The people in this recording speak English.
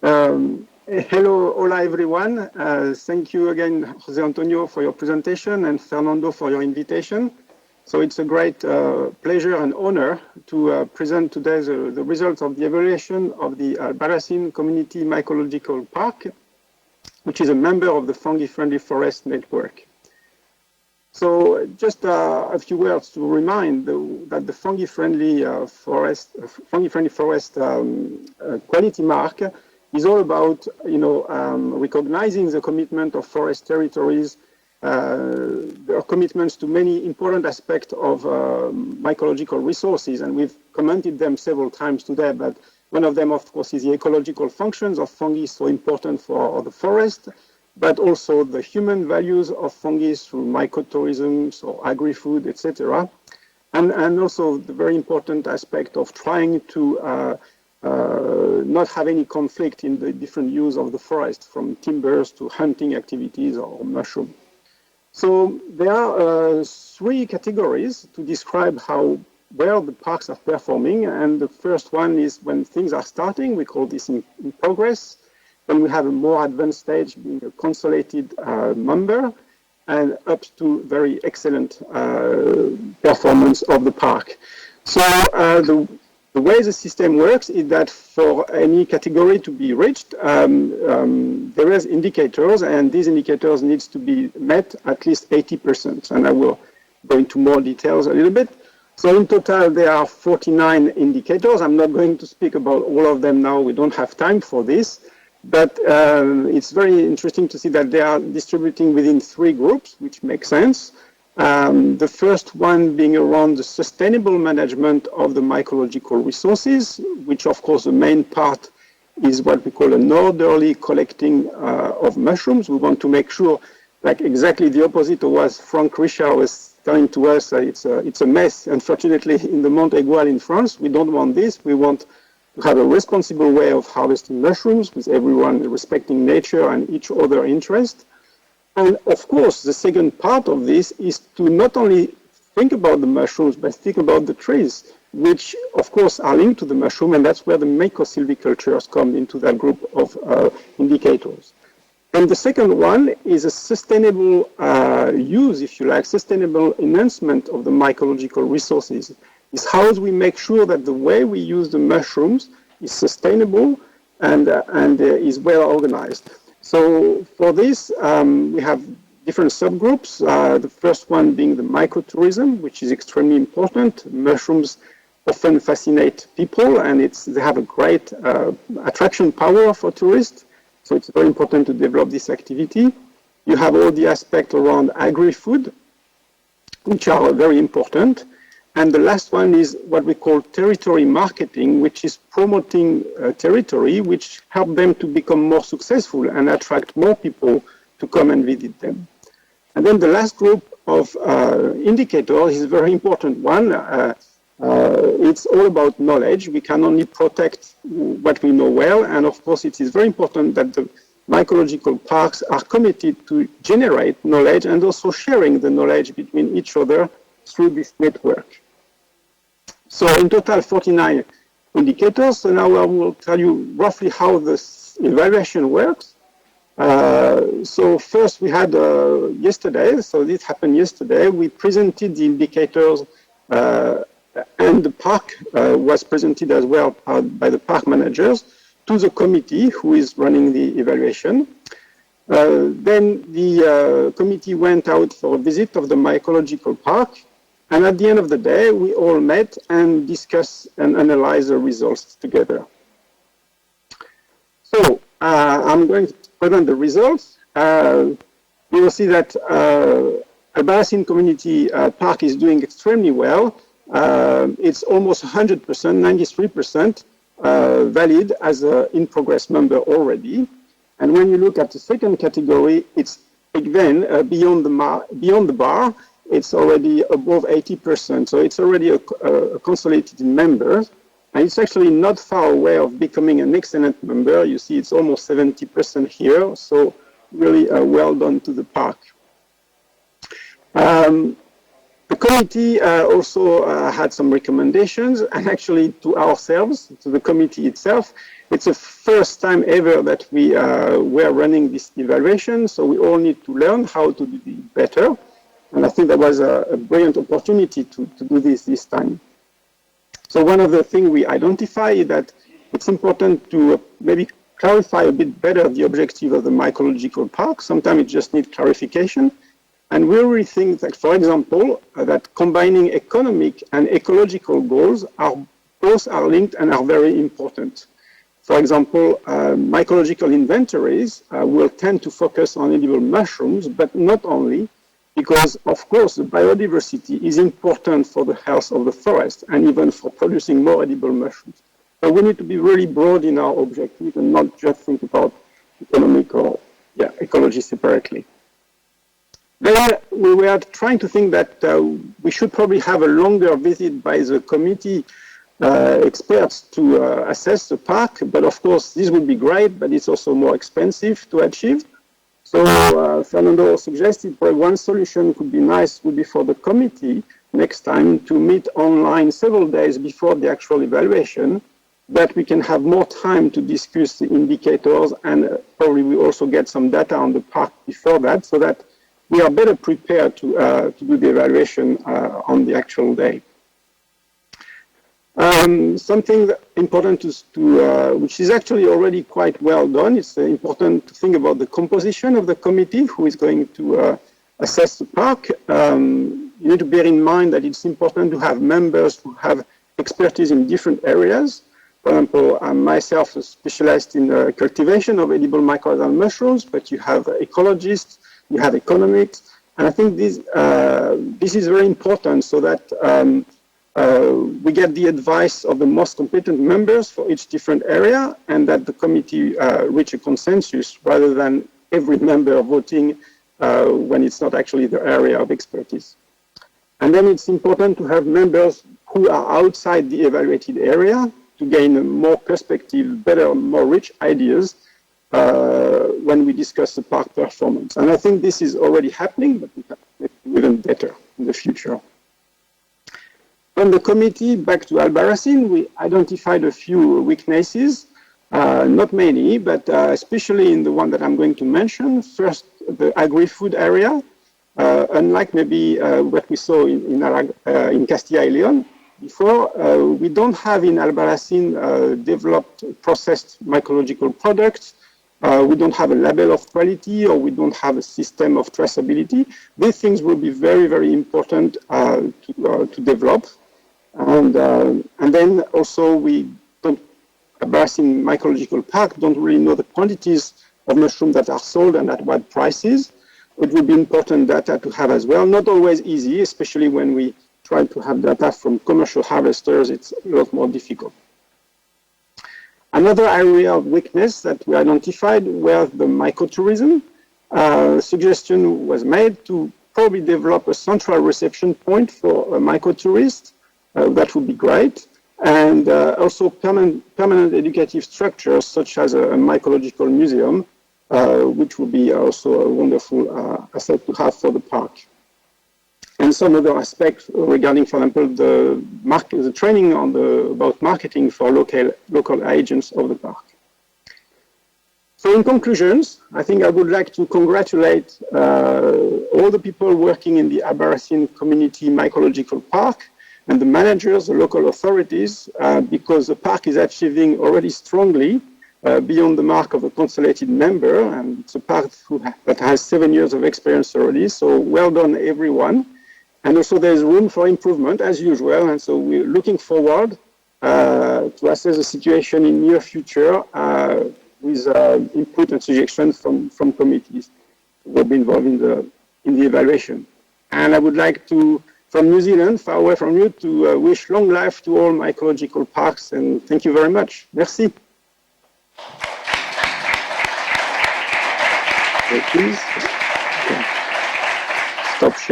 Hola everyone. Thank you again, Jose Antonio, for your presentation and Fernando for your invitation. So it's a great pleasure and honor to present today the results of the evaluation of the Albarracín Community Mycological Park, which is a member of the Fungi-Friendly Forest Network. So just a few words to remind that the Fungi-Friendly Forest Quality Mark is all about, recognizing the commitment of forest territories, their commitments to many important aspects of mycological resources, and we've commented them several times today, but one of them, of course, is the ecological functions of fungi, so important for the forest, but also the human values of fungi through mycotourism, so agri-food, etc. And also the very important aspect of trying to not have any conflict in the different use of the forest, from timbers to hunting activities or mushroom. So there are three categories to describe how well the parks are performing, and the first one is when things are starting. We call this in progress. When we have a more advanced stage, being a consolidated member, and up to very excellent performance of the park. So the way the system works is that for any category to be reached, there is indicators, and these indicators needs to be met at least 80%. And I will go into more details a little bit. So in total, there are 49 indicators. I'm not going to speak about all of them now. We don't have time for this. But it's very interesting to see that they are distributing within three groups, which makes sense. The first one being around the sustainable management of the mycological resources, which of course the main part is what we call an orderly collecting of mushrooms. We want to make sure, like exactly the opposite of what Frank Richard was telling to us, it's a mess, unfortunately, in the Mont Aigual in France. We don't want this. We want to have a responsible way of harvesting mushrooms with everyone respecting nature and each other interest. And of course, the second part of this is to not only think about the mushrooms, but think about the trees, which of course are linked to the mushroom, and that's where the mycosilvicultures come into that group of indicators. And the second one is a sustainable use, if you like, sustainable enhancement of the mycological resources. Is how we make sure that the way we use the mushrooms is sustainable and is well organized. So for this, we have different subgroups. The first one being the mycotourism, which is extremely important. Mushrooms often fascinate people, and they have a great attraction power for tourists. So it's very important to develop this activity. You have all the aspects around agri-food, which are very important. And the last one is what we call territory marketing, which is promoting territory, which help them to become more successful and attract more people to come and visit them. And then the last group of indicators is a very important one. It's all about knowledge. We can only protect what we know well. And of course, it is very important that the mycological parks are committed to generate knowledge and also sharing the knowledge between each other through this network. So in total, 49 indicators. So now I will tell you roughly how this evaluation works. So first we had yesterday, so this happened yesterday, we presented the indicators and the park was presented as well by the park managers to the committee who is running the evaluation. Then the committee went out for a visit of the mycological park. And at the end of the day, we all met and discussed and analyzed the results together. So I'm going to present the results. You will see that Albarracín Community Park is doing extremely well. It's almost 100%, 93% valid as an in-progress member already. And when you look at the second category, it's again beyond the bar. It's already above 80%, so it's already a consolidated member, and it's actually not far away of becoming an excellent member. You see, it's almost 70% here, so really well done to the park. The committee also had some recommendations, and actually to ourselves, to the committee itself. It's the first time ever that we were running this evaluation, so we all need to learn how to do it better. And I think that was a brilliant opportunity to do this time. So one of the things we identify is that it's important to maybe clarify a bit better the objective of the mycological park. Sometimes it just needs clarification. And we really think that, for example, that combining economic and ecological goals both are linked and are very important. For example, mycological inventories will tend to focus on edible mushrooms, but not only, because, of course, the biodiversity is important for the health of the forest and even for producing more edible mushrooms. So we need to be really broad in our objective and not just think about economic or ecology separately. Then we were trying to think that we should probably have a longer visit by the committee experts to assess the park, but of course this would be great, but it's also more expensive to achieve. So Fernando suggested probably one solution could be nice would be for the committee next time to meet online several days before the actual evaluation, that we can have more time to discuss the indicators, and probably we also get some data on the park before that, so that we are better prepared to do the evaluation on the actual day. Something important which is actually already quite well done, it's important to think about the composition of the committee who is going to assess the park. You need to bear in mind that it's important to have members who have expertise in different areas. For example, I'm myself specialized in cultivation of edible mycorrhizal mushrooms, but you have ecologists, you have economics, and I think this is very important so that we get the advice of the most competent members for each different area, and that the committee reach a consensus rather than every member voting when it's not actually their area of expertise. And then it's important to have members who are outside the evaluated area to gain more perspective, better, more rich ideas when we discuss the park performance. And I think this is already happening, but we can make it even better in the future. On the committee, back to Albarracín, we identified a few weaknesses, not many, but especially in the one that I'm going to mention. First, the agri-food area. Unlike maybe what we saw in Castilla y León before, we don't have in Albarracín developed processed mycological products. We don't have a label of quality, or we don't have a system of traceability. These things will be very, very important to develop. And then also Albarracín Mycological Park don't really know the quantities of mushrooms that are sold and at what prices. It would be important data to have as well. Not always easy, especially when we try to have data from commercial harvesters. It's a lot more difficult. Another area of weakness that we identified was the mycotourism. Suggestion was made to probably develop a central reception point for mycotourists. That would be great. And also permanent educative structures such as a mycological museum, which would be also a wonderful asset to have for the park. And some other aspects regarding, for example, the training about marketing for local agents of the park. So in conclusions, I think I would like to congratulate all the people working in the Albarracín Community Mycological Park and the managers, the local authorities, because the park is achieving already strongly beyond the mark of a consolidated member, and it's a park that has 7 years of experience already, so well done everyone. And also there's room for improvement as usual, and so we're looking forward to assess the situation in near future with input and suggestions from committees who will be involved in the evaluation. And I would like to, from New Zealand, far away from you, to wish long life to all mycological parks, and thank you very much. Merci. Please stop sharing.